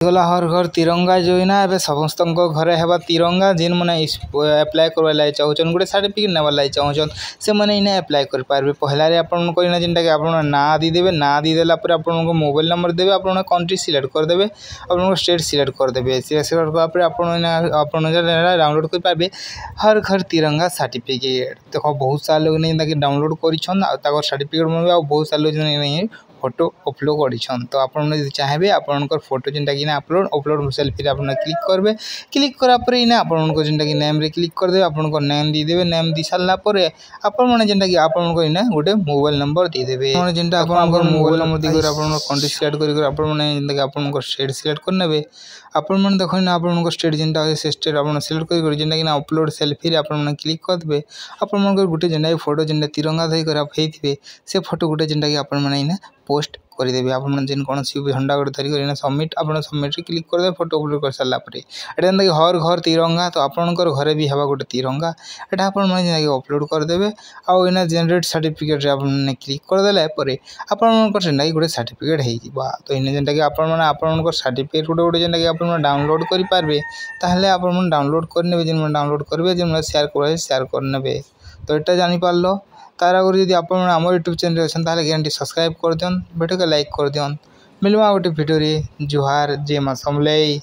गला हर घर तिरंगा जो ना ए समस्त घरे हेबा तिरंगा जेन मैंने एप्लाय करवा लगे चाहून गोटे सर्टिफिकेट नेबार लगे चाहून से मैंने इना एप्लाय कर पारे। पहला आपन जेनटा कि आप ना दीदेवे ना दीदेला आपन मोबाइल नंबर देवे आप कंट्री सिलेक्ट करदे आप स्टेट सिलेक्ट करदे सिलेक्ट आप डाउनलोड कर पारे हर घर तिरंगा सर्टिफिकेट। देखो बहुत सारा लोग नहीं डाउनलोड कर सर्टिफिकेट मिले बहुत सारा लोग नहीं फोटो अपलोड कर तो आप चाहिए आपण फोटो जेनटा कि अपलोड अपलोड सेल्फी आप क्लिक करेंगे क्लिक करापर इना आपको जेनटा कि नेम रे क्लिक करदे आपन नेम दीदेवे नेम दी सारा आपने जेनटा कि आपको इना गोटे मोबाइल नंबर दीदेवे जेनटा आप मोबाइल नंबर दी कंट्री सिलेक्ट कर स्टेट सिलेक्ट करने आपने देख आप स्टेट जेनटा से स्टेट आप सिलेक्ट कर जेनटा कि अपलोड सेल्फी आप क्लिक करदे आप गोटे जेनटा फोटो जेनटा तिरंगा धरिक होते से फोटो गोटे जेनटा कि आप पोस्ट करदेवे आप जेन कौन भी झंडा गोटे धरिक सबमिट आप सबमिट क्लिक करदे फोटो अपलोड कर सारापर एटा हर घर तिरंगा तो आपंकर घरे भी हवा गोटे तिरंगा एटा आप अपलोड करदे आउ इना जेनेरेट सर्टिफिकेट आपने क्लिक करदेला आपंकर गोटे सर्टिफिकेट हो तो इन जेनटा कि आप सर्टिफिकेट गोटे गोटे जेनटा कि आप डाउनलोड करेंगे ताहले आप डाउनलोड करने जिन डाउनलोड करेंगे जिन शेयर करने तो यहाँ जापार तार आगे जब आप यूट्यूब चैनल अच्छे ग्यारंटी सब्सक्राइब कर दियन वीडियो को लाइक कर दियन मिलवा गोटे वीडियो जुहार जय मां समलई।